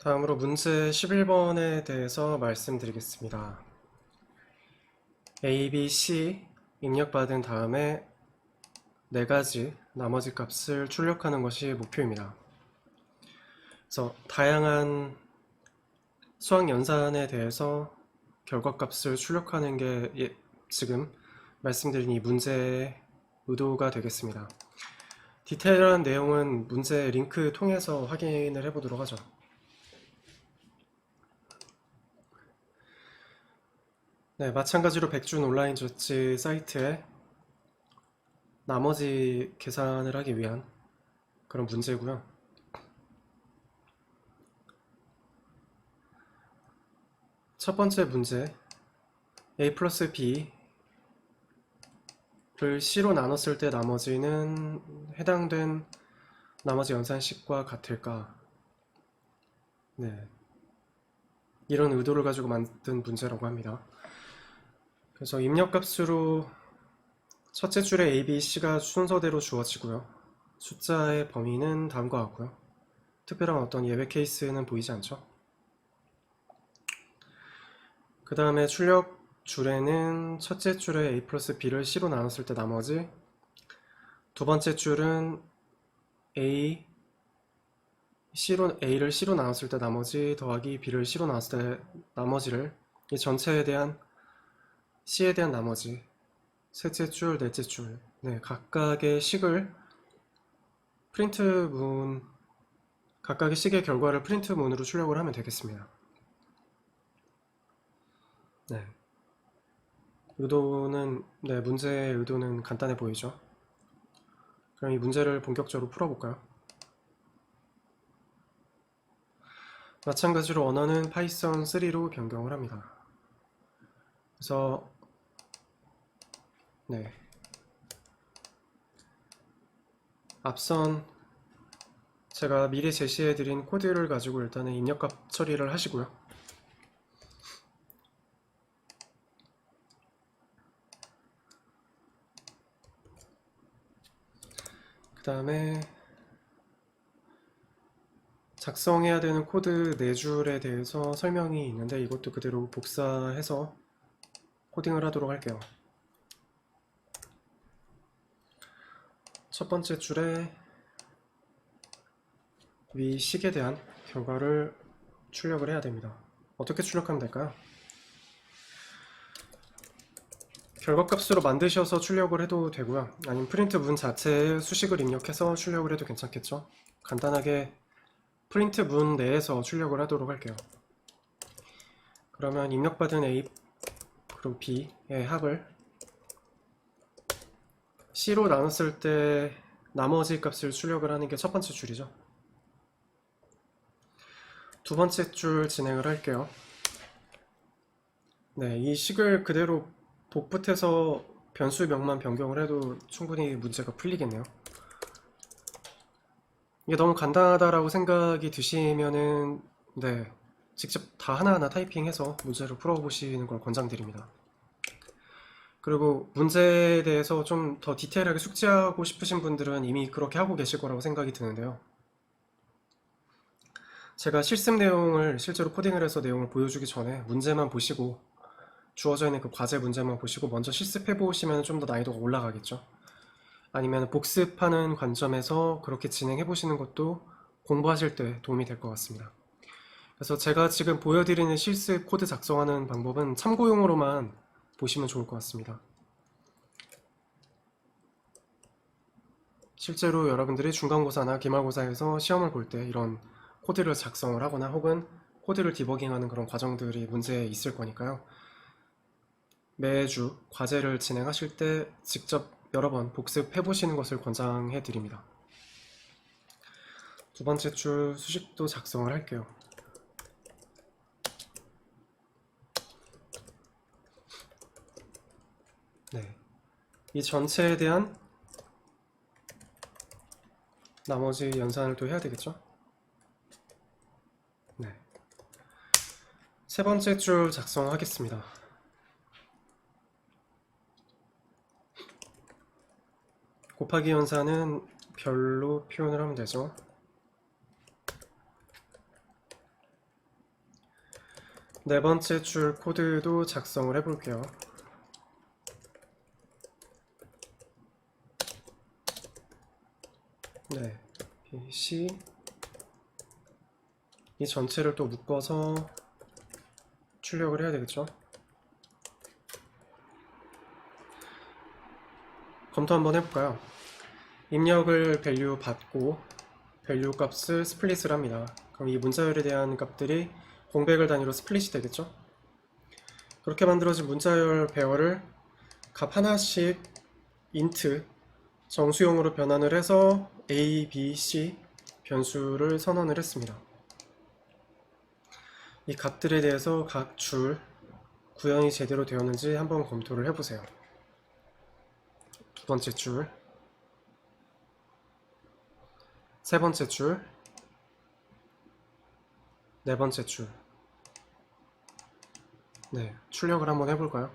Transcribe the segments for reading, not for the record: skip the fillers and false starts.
다음으로 문제 11번에 대해서 말씀드리겠습니다. A, B, C 입력받은 다음에 4가지 나머지 값을 출력하는 것이 목표입니다. 그래서 다양한 수학 연산에 대해서 결과값을 출력하는 게 지금 말씀드린 이 문제의 의도가 되겠습니다. 디테일한 내용은 문제 링크 통해서 확인을 해보도록 하죠. 네, 마찬가지로 백준 온라인 저치 사이트에 나머지 계산을 하기 위한 그런 문제고요. 첫 번째 문제, a 플러스 b를 c로 나눴을 때 나머지는 해당된 나머지 연산식과 같을까? 네, 이런 의도를 가지고 만든 문제라고 합니다. 그래서 입력값으로 첫째 줄에 A, B, C가 순서대로 주어지고요. 숫자의 범위는 다음과 같고요. 특별한 어떤 예외 케이스는 보이지 않죠. 그 다음에 출력 줄에는 첫째 줄에 A 플러스 B를 C로 나눴을 때 나머지, 두 번째 줄은 A를 C로 나눴을 때 나머지 더하기 B를 C로 나눴을 때 나머지를 이 전체에 대한 C에 대한 나머지, 셋째 줄, 넷째 줄, 네, 각각의 식을 각각의 식의 결과를 프린트문으로 출력을 하면 되겠습니다. 네. 문제의 의도는 간단해 보이죠? 그럼 이 문제를 본격적으로 풀어볼까요? 마찬가지로 언어는 파이썬 3로 변경을 합니다. 그래서 네, 앞선 제가 미리 제시해드린 코드를 가지고 일단은 입력값 처리를 하시고요. 그 다음에 작성해야 되는 코드 4줄에 대해서 설명이 있는데 이것도 그대로 복사해서 코딩을 하도록 할게요. 첫 번째 줄에 위 식에 대한 결과를 출력을 해야 됩니다. 어떻게 출력하면 될까요? 결과값으로 만드셔서 출력을 해도 되고요. 아니면 프린트 문 자체에 수식을 입력해서 출력을 해도 괜찮겠죠. 간단하게 프린트 문 내에서 출력을 하도록 할게요. 그러면 입력받은 A 그리고 B의 합을 C로 나눴을 때 나머지 값을 출력을 하는 게 첫 번째 줄이죠. 두 번째 줄 진행을 할게요. 네, 이 식을 그대로 복붙해서 변수명만 변경을 해도 충분히 문제가 풀리겠네요. 이게 너무 간단하다라고 생각이 드시면은 네, 직접 다 하나하나 타이핑해서 문제를 풀어보시는 걸 권장드립니다. 그리고 문제에 대해서 좀 더 디테일하게 숙지하고 싶으신 분들은 이미 그렇게 하고 계실 거라고 생각이 드는데요. 제가 실습 내용을 실제로 코딩을 해서 내용을 보여주기 전에 문제만 보시고 주어져 있는 그 과제 문제만 보시고 먼저 실습해 보시면 좀 더 난이도가 올라가겠죠. 아니면 복습하는 관점에서 그렇게 진행해 보시는 것도 공부하실 때 도움이 될 것 같습니다. 그래서 제가 지금 보여드리는 실습 코드 작성하는 방법은 참고용으로만 보시면 좋을 것 같습니다. 실제로 여러분들이 중간고사나 기말고사에서 시험을 볼 때 이런 코드를 작성을 하거나 혹은 코드를 디버깅하는 그런 과정들이 문제에 있을 거니까요. 매주 과제를 진행하실 때 직접 여러 번 복습해 보시는 것을 권장해 드립니다. 두 번째 줄 수식도 작성을 할게요. 네, 이 전체에 대한 나머지 연산을 또 해야 되겠죠? 네, 세 번째 줄 작성하겠습니다. 곱하기 연산은 별로 표현을 하면 되죠. 네 번째 줄 코드도 작성을 해볼게요. 네, BC 이 전체를 또 묶어서 출력을 해야 되겠죠. 검토 한번 해볼까요? 입력을 밸류 받고 밸류 값을 스플릿을 합니다. 그럼 이 문자열에 대한 값들이 공백을 단위로 스플릿이 되겠죠. 그렇게 만들어진 문자열 배열을 값 하나씩 인트 정수용으로 변환을 해서 A, B, C 변수를 선언을 했습니다. 이 값들에 대해서 각 줄 구현이 제대로 되었는지 한번 검토를 해보세요. 두 번째 줄, 세 번째 줄, 네 번째 줄. 네, 출력을 한번 해볼까요?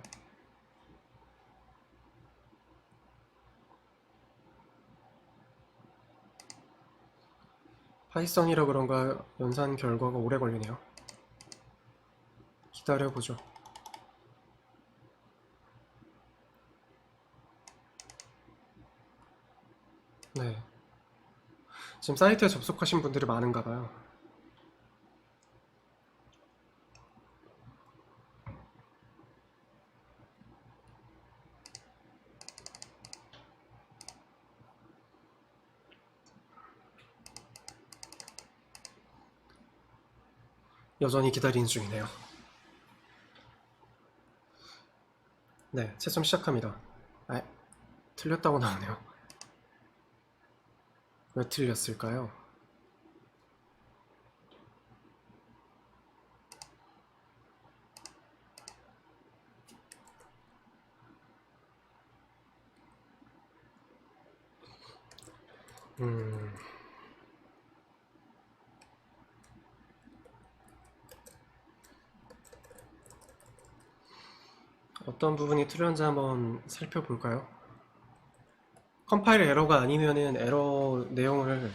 파이썬이라 그런가 연산 결과가 오래 걸리네요. 기다려보죠. 네, 지금 사이트에 접속하신 분들이 많은가 봐요. 여전히 기다리는 중이네요. 네, 채점 시작합니다. 아, 틀렸다고 나오네요. 왜 틀렸을까요? 음... 어떤 부분이 틀렸는지 한번 살펴볼까요? 컴파일 에러가 아니면은 에러 내용을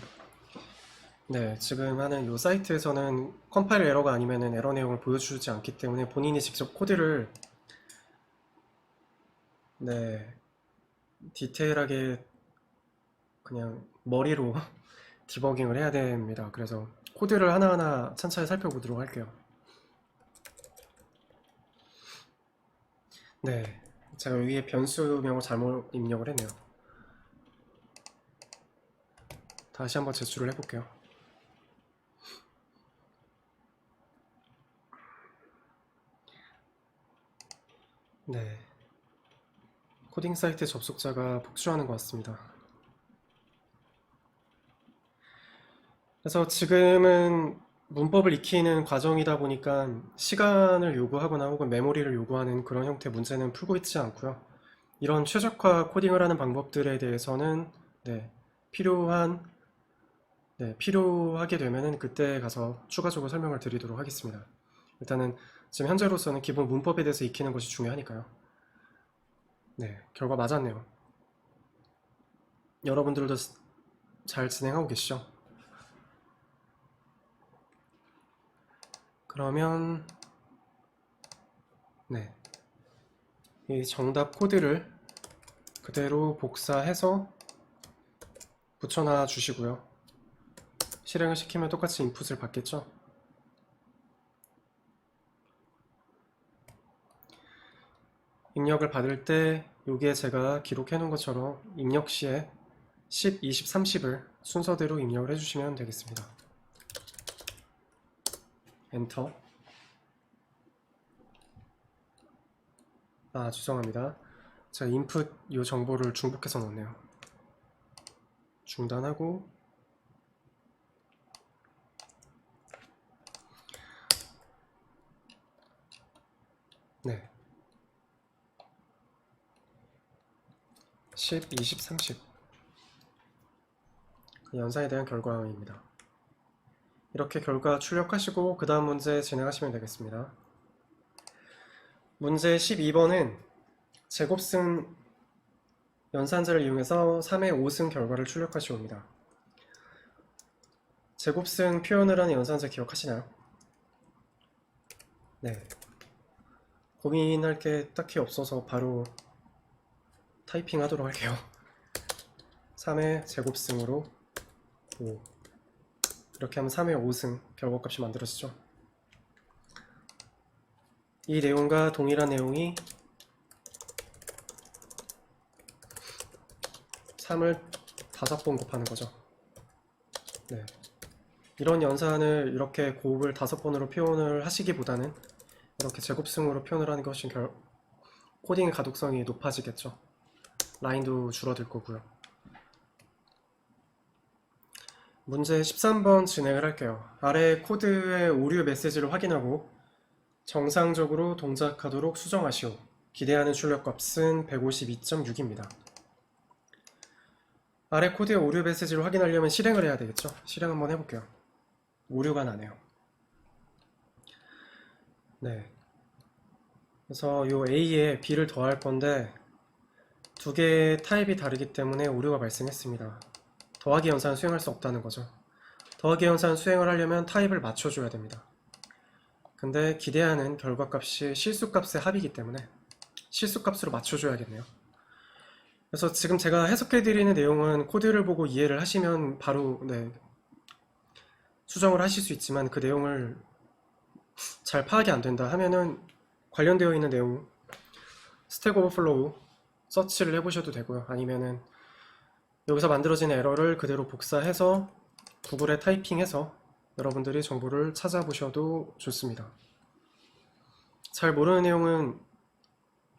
네, 지금 하는 이 사이트에서는 컴파일 에러가 아니면은 에러 내용을 보여주지 않기 때문에 본인이 직접 코드를 네, 디테일하게 그냥 머리로 디버깅을 해야 됩니다. 그래서 코드를 하나하나 천천히 살펴보도록 할게요. 네, 제가 여기에 변수명을 잘못 입력을 했네요. 다시 한번 제출을 해볼게요. 네, 코딩 사이트 접속자가 폭주하는 것 같습니다. 그래서 지금은 문법을 익히는 과정이다 보니까 시간을 요구하거나 혹은 메모리를 요구하는 그런 형태의 문제는 풀고 있지 않고요. 이런 최적화 코딩을 하는 방법들에 대해서는 네, 필요하게 되면은 그때 가서 추가적으로 설명을 드리도록 하겠습니다. 일단은 지금 현재로서는 기본 문법에 대해서 익히는 것이 중요하니까요. 네, 결과 맞았네요. 여러분들도 잘 진행하고 계시죠? 그러면 네, 이 정답 코드를 그대로 복사해서 붙여놔 주시고요. 실행을 시키면 똑같이 인풋을 받겠죠? 입력을 받을 때 여기에 제가 기록해 놓은 것처럼 입력 시에 10, 20, 30을 순서대로 입력을 해주시면 되겠습니다. 엔터. 아, 죄송합니다. 제가 인풋 이 정보를 중복해서 넣었네요. 중단하고 네, 10, 20, 30 그 연산에 대한 결과입니다. 이렇게 결과 출력하시고 그 다음 문제 진행하시면 되겠습니다. 문제 12번은 제곱승 연산자를 이용해서 3의 5승 결과를 출력하시옵니다. 제곱승 표현을 하는 연산자 기억하시나요? 네. 고민할 게 딱히 없어서 바로 타이핑 하도록 할게요. 3의 제곱승으로 5. 이렇게 하면 3의 5승 결과값이 만들어지죠. 이 내용과 동일한 내용이 3을 5번 곱하는 거죠. 네. 이런 연산을 이렇게 곱을 5번으로 표현을 하시기보다는 이렇게 제곱승으로 표현을 하는 것이 코딩의 가독성이 높아지겠죠. 라인도 줄어들 거고요. 문제 13번 진행을 할게요. 아래 코드의 오류 메시지를 확인하고 정상적으로 동작하도록 수정하시오. 기대하는 출력값은 152.6입니다. 아래 코드의 오류 메시지를 확인하려면 실행을 해야 되겠죠. 실행 한번 해볼게요. 오류가 나네요. 네. 그래서 요 A에 B를 더할 건데 두 개의 타입이 다르기 때문에 오류가 발생했습니다. 더하기 연산을 수행할 수 없다는 거죠. 더하기 연산 수행을 하려면 타입을 맞춰줘야 됩니다. 근데 기대하는 결과값이 실수값의 합이기 때문에 실수값으로 맞춰줘야겠네요. 그래서 지금 제가 해석해드리는 내용은 코드를 보고 이해를 하시면 바로 수정을 하실 수 있지만 그 내용을 잘 파악이 안 된다 하면은 관련되어 있는 내용 스택 오버플로우 서치를 해보셔도 되고요. 아니면은 여기서 만들어진 에러를 그대로 복사해서 구글에 타이핑해서 여러분들이 정보를 찾아보셔도 좋습니다. 잘 모르는 내용은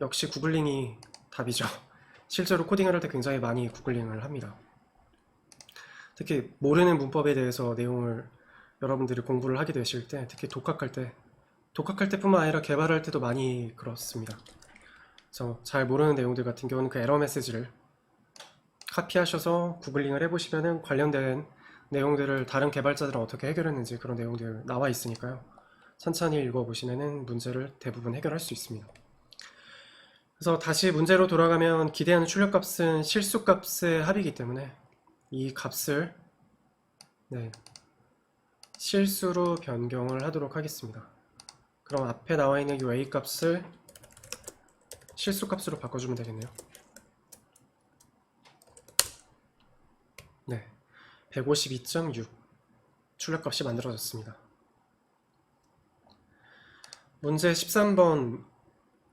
역시 구글링이 답이죠. 실제로 코딩을 할 때 굉장히 많이 구글링을 합니다. 특히 모르는 문법에 대해서 내용을 여러분들이 공부를 하게 되실 때, 특히 독학할 때뿐만 아니라 개발할 때도 많이 그렇습니다. 그래서 잘 모르는 내용들 같은 경우는 그 에러 메시지를 카피하셔서 구글링을 해보시면은 관련된 내용들을 다른 개발자들은 어떻게 해결했는지 그런 내용들 나와 있으니까요. 천천히 읽어보시면은 문제를 대부분 해결할 수 있습니다. 그래서 다시 문제로 돌아가면 기대하는 출력값은 실수값의 합이기 때문에 이 값을 실수로 변경을 하도록 하겠습니다. 그럼 앞에 나와 있는 이 A 값을 실수값으로 바꿔주면 되겠네요. 네, 152.6 출력값이 만들어졌습니다. 문제 13번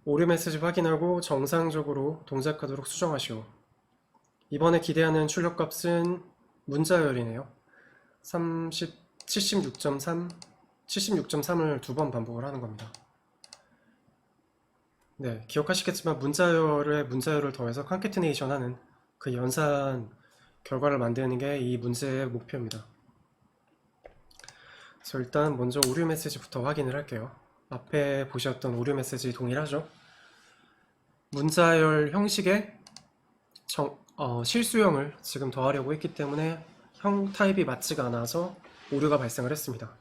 오류 메시지 확인하고 정상적으로 동작하도록 수정하시오. 이번에 기대하는 출력값은 문자열이네요. 76.3, 76.3을 두 번 반복을 하는 겁니다. 네, 기억하시겠지만 문자열에 문자열을 더해서 컨캐티네이션 하는 그 연산 결과를 만드는 게 이 문제의 목표입니다. 그래서 일단 먼저 오류 메시지부터 확인을 할게요. 앞에 보셨던 오류 메시지 동일하죠? 문자열 형식의 실수형을 지금 더하려고 했기 때문에 형 타입이 맞지가 않아서 오류가 발생을 했습니다.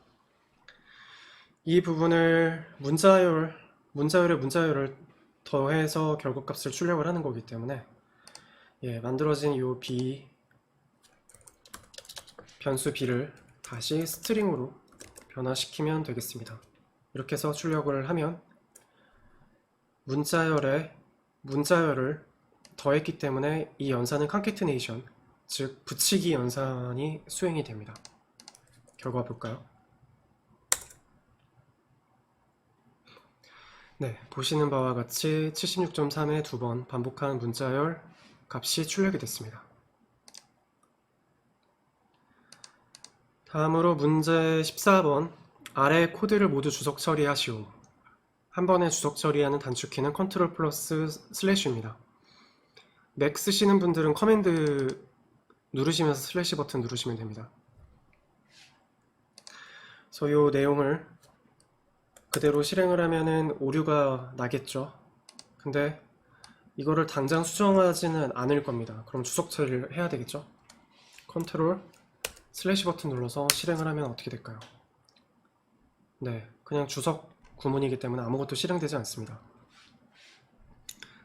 이 부분을 문자열에 문자열을 더해서 결과값을 출력을 하는 거기 때문에 만들어진 이 B 변수 B를 다시 스트링으로 변화시키면 되겠습니다. 이렇게 해서 출력을 하면 문자열을 더했기 때문에 이 연산은 컨캐티네이션, 즉 붙이기 연산이 수행이 됩니다. 결과 볼까요? 네, 보시는 바와 같이 76.3에 두 번 반복한 문자열 값이 출력이 됐습니다. 다음으로 문제 14번 아래 코드를 모두 주석 처리하시오. 한 번에 주석 처리하는 단축키는 컨트롤 플러스 슬래시입니다. 맥 쓰시는 분들은 커맨드 누르시면서 슬래시 버튼 누르시면 됩니다. 그래서 이 내용을 그대로 실행을 하면은 오류가 나겠죠. 근데 이거를 당장 수정하지는 않을 겁니다. 그럼 주석 처리를 해야 되겠죠. 컨트롤 슬래시 버튼 눌러서 실행을 하면 어떻게 될까요? 네, 그냥 주석 구문이기 때문에 아무것도 실행되지 않습니다.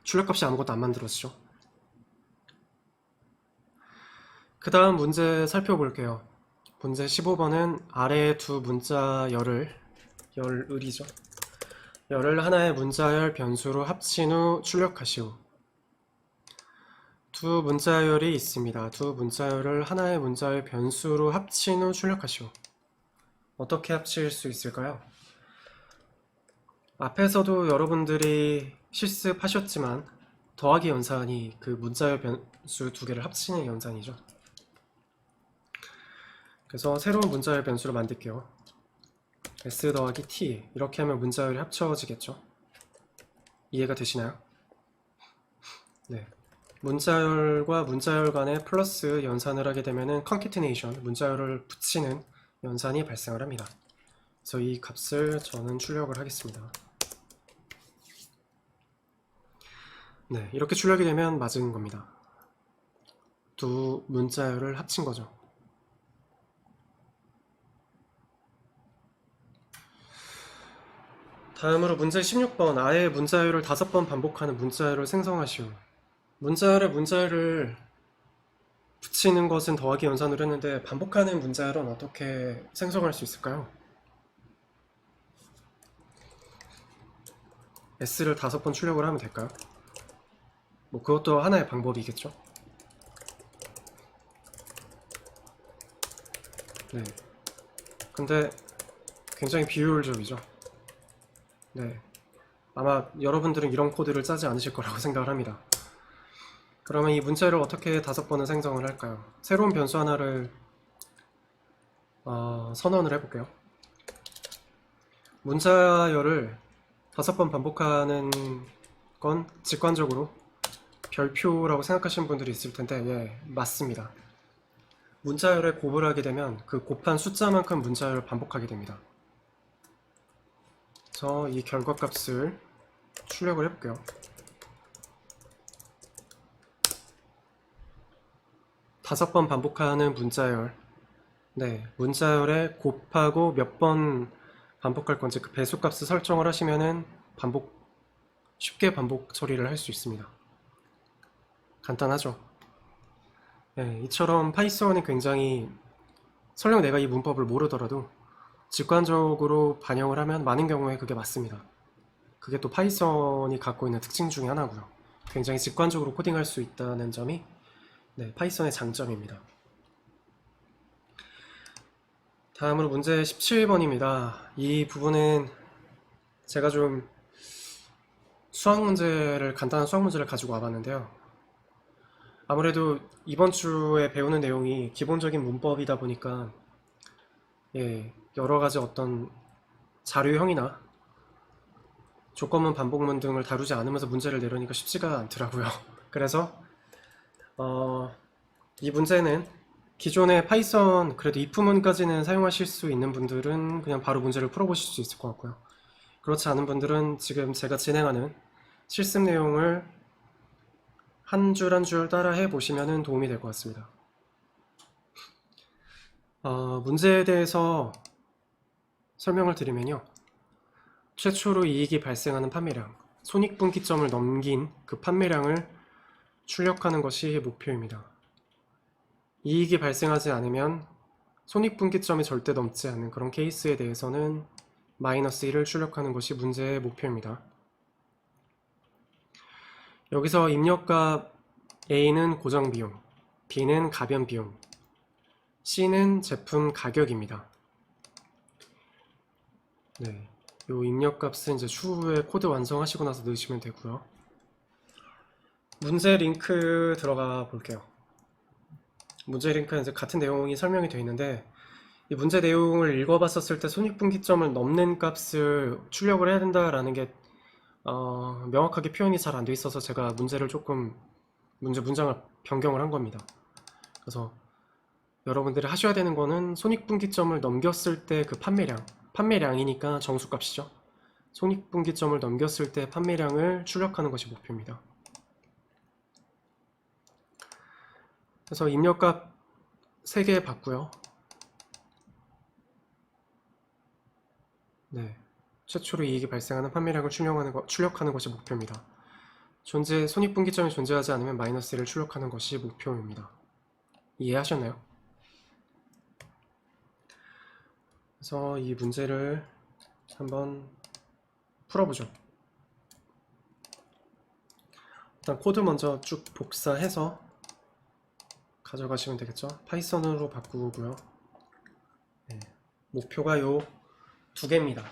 출력값이 아무것도 안 만들어지죠. 그 다음 문제 살펴볼게요. 문제 15번은 아래의 두 문자 열을이죠. 열을 하나의 문자열 변수로 합친 후 출력하시오. 두 문자열이 있습니다. 두 문자열을 하나의 문자열 변수로 합친 후 출력하시오. 어떻게 합칠 수 있을까요? 앞에서도 여러분들이 실습하셨지만 더하기 연산이 그 문자열 변수 두 개를 합치는 연산이죠. 그래서 새로운 문자열 변수를 만들게요. s 더하기 t 이렇게 하면 문자열이 합쳐지겠죠. 이해가 되시나요? 네. 문자열과 문자열 간의 플러스 연산을 하게 되면은 concatenation, 문자열을 붙이는 연산이 발생을 합니다. 그래서 이 값을 저는 출력을 하겠습니다. 네, 이렇게 출력이 되면 맞은 겁니다. 두 문자열을 합친 거죠. 다음으로 문제 16번. 아예 문자열을 5번 반복하는 문자열을 생성하시오. 문자열을 붙이는 것은 더하기 연산으로 했는데 반복하는 문자열은 어떻게 생성할 수 있을까요? s를 5번 출력을 하면 될까요? 뭐 그것도 하나의 방법이겠죠. 네. 근데 굉장히 비효율적이죠. 네. 아마 여러분들은 이런 코드를 짜지 않으실 거라고 생각을 합니다. 그러면 이 문자열을 어떻게 5번을 생성을 할까요? 새로운 변수 하나를 선언을 해볼게요. 문자열을 5번 반복하는 건 직관적으로 별표라고 생각하시는 분들이 있을 텐데, 예, 맞습니다. 문자열에 곱을 하게 되면 그 곱한 숫자만큼 문자열을 반복하게 됩니다. 그래서 이 결과값을 출력을 해볼게요. 5번 반복하는 문자열. 네, 문자열에 곱하고 몇 번 반복할 건지 그 배수값을 설정을 하시면은 쉽게 반복 처리를 할 수 있습니다. 간단하죠? 네, 이처럼 파이썬이 굉장히 설령 내가 이 문법을 모르더라도 직관적으로 반영을 하면 많은 경우에 그게 맞습니다. 그게 또 파이썬이 갖고 있는 특징 중에 하나고요. 굉장히 직관적으로 코딩할 수 있다는 점이 네, 파이썬의 장점입니다. 다음으로 문제 17번입니다. 이 부분은 제가 좀 간단한 수학 문제를 가지고 와봤는데요. 아무래도 이번 주에 배우는 내용이 기본적인 문법이다 보니까 예, 여러 가지 어떤 자료형이나 조건문, 반복문 등을 다루지 않으면서 문제를 내려니까 쉽지가 않더라고요. 그래서 이 문제는 기존의 파이썬 그래도 if문까지는 사용하실 수 있는 분들은 그냥 바로 문제를 풀어보실 수 있을 것 같고요. 그렇지 않은 분들은 지금 제가 진행하는 실습 내용을 한 줄 한 줄 따라 해보시면 도움이 될 것 같습니다. 문제에 대해서 설명을 드리면요. 최초로 이익이 발생하는 판매량, 손익분기점을 넘긴 그 판매량을 출력하는 것이 목표입니다. 이익이 발생하지 않으면 손익분기점이 절대 넘지 않는 그런 케이스에 대해서는 마이너스 1을 출력하는 것이 문제의 목표입니다. 여기서 입력값 A는 고정비용, B는 가변비용, C는 제품 가격입니다. 네, 요 입력값은 이제 추후에 코드 완성하시고 나서 넣으시면 되고요. 문제 링크 들어가 볼게요. 문제 링크는 이제 같은 내용이 설명이 되어 있는데 이 문제 내용을 읽어봤었을 때 손익분기점을 넘는 값을 출력을 해야 된다라는 게 명확하게 표현이 잘 안 돼 있어서 제가 문장을 변경을 한 겁니다. 그래서 여러분들이 하셔야 되는 거는 손익분기점을 넘겼을 때 그 판매량이니까 정수값이죠. 손익분기점을 넘겼을 때 판매량을 출력하는 것이 목표입니다. 그래서 입력값 3개 받고요. 네, 최초로 이익이 발생하는 판매량을 출력하는 것이 목표입니다. 손익분기점이 존재하지 않으면 마이너스 1을 출력하는 것이 목표입니다. 이해하셨나요? 그래서 이 문제를 한번 풀어보죠. 일단 코드 먼저 쭉 복사해서 가져가시면 되겠죠. 파이썬으로 바꾸고요. 네, 목표가 요 두 개입니다.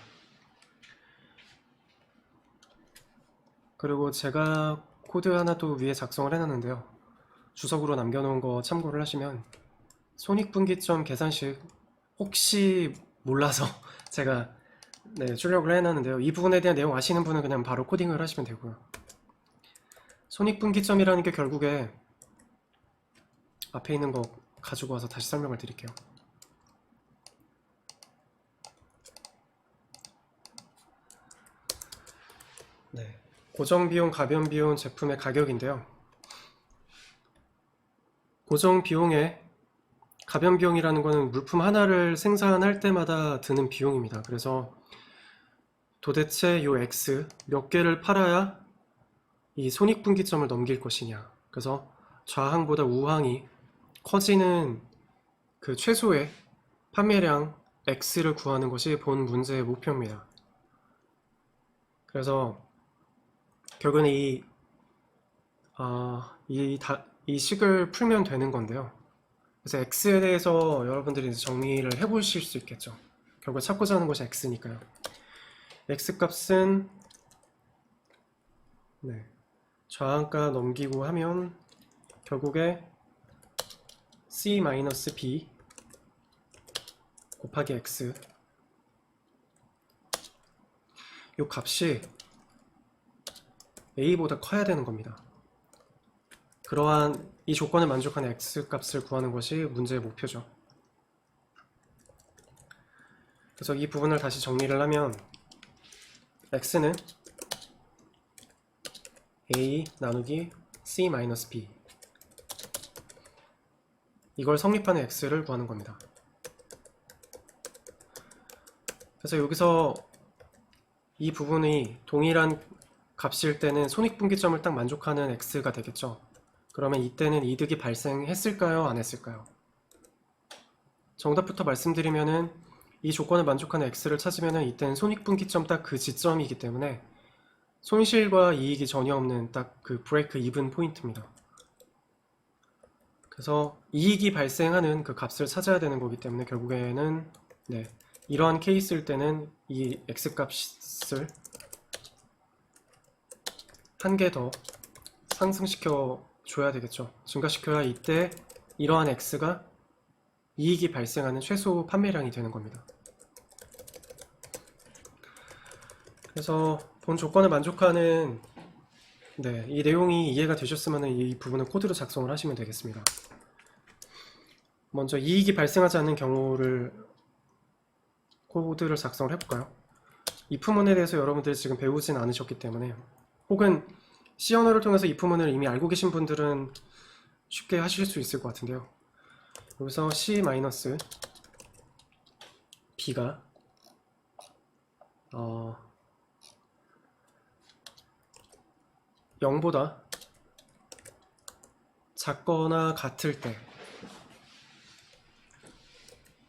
그리고 제가 코드 하나 또 위에 작성을 해놨는데요. 주석으로 남겨놓은 거 참고를 하시면 손익분기점 계산식 혹시 몰라서 제가 출력을 해놨는데요. 이 부분에 대한 내용 아시는 분은 그냥 바로 코딩을 하시면 되고요. 손익분기점이라는 게 결국에 앞에 있는 거 가지고 와서 다시 설명을 드릴게요. 네, 고정비용, 가변비용 제품의 가격인데요. 고정비용에 가변비용이라는 거는 물품 하나를 생산할 때마다 드는 비용입니다. 그래서 도대체 요 X 몇 개를 팔아야 이 손익분기점을 넘길 것이냐. 그래서 좌항보다 우항이 커지는 그 최소의 판매량 X를 구하는 것이 본 문제의 목표입니다. 그래서 결국은 이 식을 풀면 되는 건데요. 그래서 X에 대해서 여러분들이 이제 정리를 해보실 수 있겠죠. 결국 찾고자 하는 것이 X니까요. X 값은 좌항가 넘기고 하면 결국에 C-B 곱하기 X 이 값이 A보다 커야 되는 겁니다. 그러한 이 조건을 만족하는 X 값을 구하는 것이 문제의 목표죠. 그래서 이 부분을 다시 정리를 하면 X는 A 나누기 C-B 이걸 성립하는 X를 구하는 겁니다. 그래서 여기서 이 부분이 동일한 값일 때는 손익분기점을 딱 만족하는 X가 되겠죠. 그러면 이때는 이득이 발생했을까요? 안 했을까요? 정답부터 말씀드리면은 이 조건을 만족하는 X를 찾으면은 이때는 손익분기점 딱 그 지점이기 때문에 손실과 이익이 전혀 없는 딱 그 브레이크 이븐 포인트입니다. 그래서 이익이 발생하는 그 값을 찾아야 되는 거기 때문에 결국에는 이러한 케이스일 때는 이 X 값을 한 개 더 상승시켜 줘야 되겠죠. 증가시켜야 이때 이러한 X가 이익이 발생하는 최소 판매량이 되는 겁니다. 그래서 본 조건을 만족하는 이 내용이 이해가 되셨으면 이 부분을 코드로 작성을 하시면 되겠습니다. 먼저 이익이 발생하지 않는 경우를 코드를 작성을 해볼까요? if 문에 대해서 여러분들이 지금 배우진 않으셨기 때문에 혹은 C 언어를 통해서 if 문을 이미 알고 계신 분들은 쉽게 하실 수 있을 것 같은데요. 여기서 C-B가 0보다 작거나 같을 때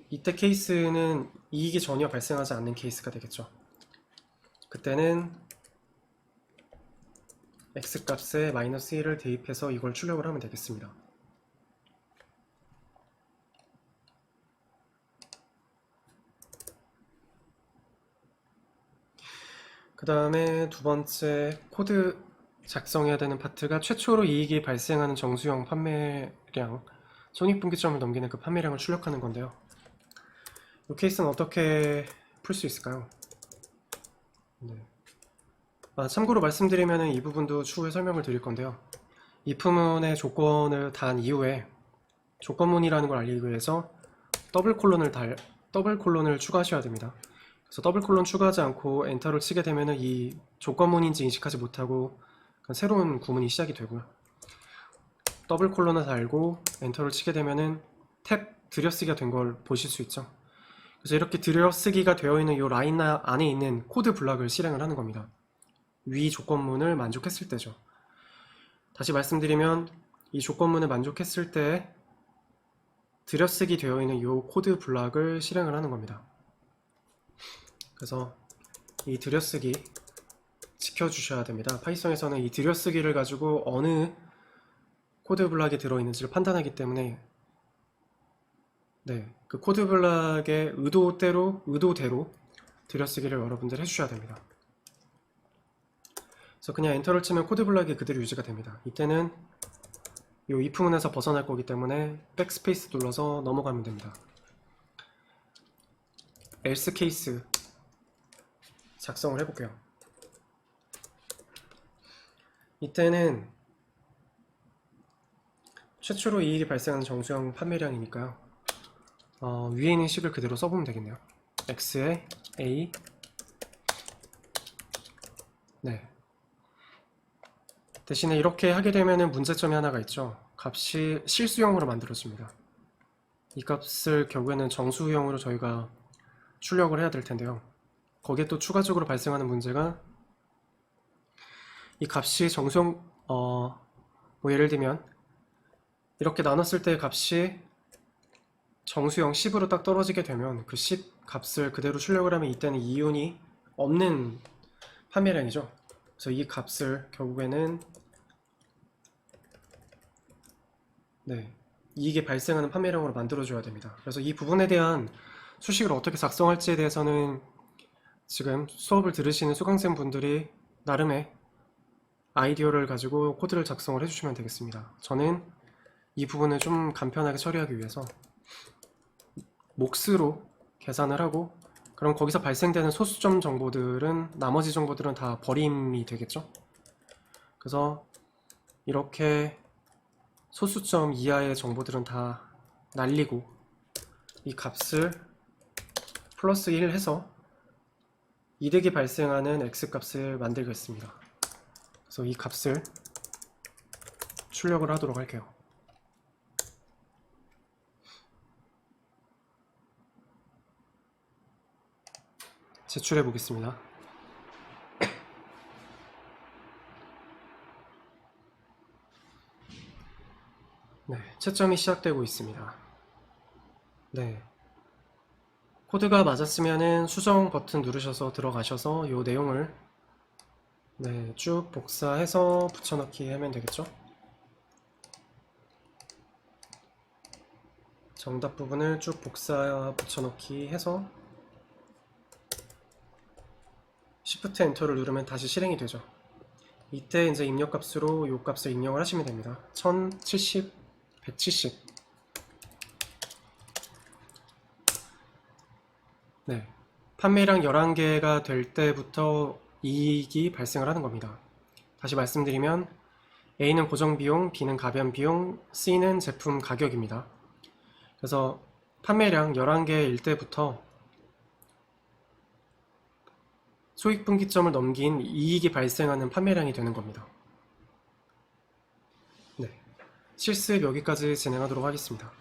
이때 케이스는 이익이 전혀 발생하지 않는 케이스가 되겠죠. 그때는 X값에 -1을 대입해서 이걸 출력을 하면 되겠습니다. 그 다음에 두 번째 코드 작성해야 되는 파트가 최초로 이익이 발생하는 정수형 판매량 손익분기점을 넘기는 그 판매량을 출력하는 건데요. 이 케이스는 어떻게 풀 수 있을까요? 참고로 말씀드리면 이 부분도 추후에 설명을 드릴 건데요. if문의 조건을 단 이후에 조건문이라는 걸 알리기 위해서 더블 콜론을 추가하셔야 됩니다. 그래서 더블 콜론 추가하지 않고 엔터를 치게 되면 이 조건문인지 인식하지 못하고 새로운 구문이 시작이 되고요. 더블 콜론을 달고 엔터를 치게 되면은 탭 들여쓰기가 된 걸 보실 수 있죠. 그래서 이렇게 들여쓰기가 되어 있는 이 라인 안에 있는 코드 블럭을 실행을 하는 겁니다. 위 조건문을 만족했을 때죠. 다시 말씀드리면 이 조건문을 만족했을 때 들여쓰기 되어 있는 이 코드 블럭을 실행을 하는 겁니다. 그래서 이 들여쓰기 지켜주셔야 됩니다. 파이썬에서는 이 들여쓰기를 가지고 어느 코드 블락이 들어있는지를 판단하기 때문에 네, 그 코드 블락의 의도대로 들여쓰기를 여러분들 해주셔야 됩니다. 그래서 그냥 엔터를 치면 코드 블락이 그대로 유지가 됩니다. 이때는 이 if문에서 벗어날 거기 때문에 백스페이스 눌러서 넘어가면 됩니다. else 케이스 작성을 해볼게요. 이때는 최초로 이익이 발생하는 정수형 판매량이니까요. 위에 있는 식을 그대로 써보면 되겠네요. x에 a 네. 대신에 이렇게 하게 되면 문제점이 하나가 있죠. 값이 실수형으로 만들어집니다. 이 값을 결국에는 정수형으로 저희가 출력을 해야 될 텐데요. 거기에 또 추가적으로 발생하는 문제가 이 값이 정수형 뭐 예를 들면 이렇게 나눴을 때 값이 정수형 10으로 딱 떨어지게 되면 그 10 값을 그대로 출력을 하면 이때는 이윤이 없는 판매량이죠. 그래서 이 값을 결국에는 네, 이익이 발생하는 판매량으로 만들어줘야 됩니다. 그래서 이 부분에 대한 수식을 어떻게 작성할지에 대해서는 지금 수업을 들으시는 수강생 분들이 나름의 아이디어를 가지고 코드를 작성을 해주시면 되겠습니다. 저는 이 부분을 좀 간편하게 처리하기 위해서 몫으로 계산을 하고 그럼 거기서 발생되는 소수점 정보들은 나머지 정보들은 다 버림이 되겠죠. 그래서 이렇게 소수점 이하의 정보들은 다 날리고 이 값을 플러스 1 해서 이득이 발생하는 x값을 만들겠습니다. 그래서 이 값을 출력을 하도록 할게요. 제출해 보겠습니다. 네, 채점이 시작되고 있습니다. 네, 코드가 맞았으면은 수정 버튼 누르셔서 들어가셔서 이 내용을 네, 쭉 복사해서 붙여넣기 하면 되겠죠? 정답 부분을 쭉 복사 붙여넣기 해서 Shift 엔터를 누르면 다시 실행이 되죠. 이때 이제 입력값으로 이 값을 입력을 하시면 됩니다. 1070, 170. 네, 판매량 11개가 될 때부터 이익이 발생을 하는 겁니다. 다시 말씀드리면 A는 고정비용, B는 가변비용, C는 제품 가격입니다. 그래서 판매량 11개일 때부터 소익분기점을 넘긴 이익이 발생하는 판매량이 되는 겁니다. 네, 실습 여기까지 진행하도록 하겠습니다.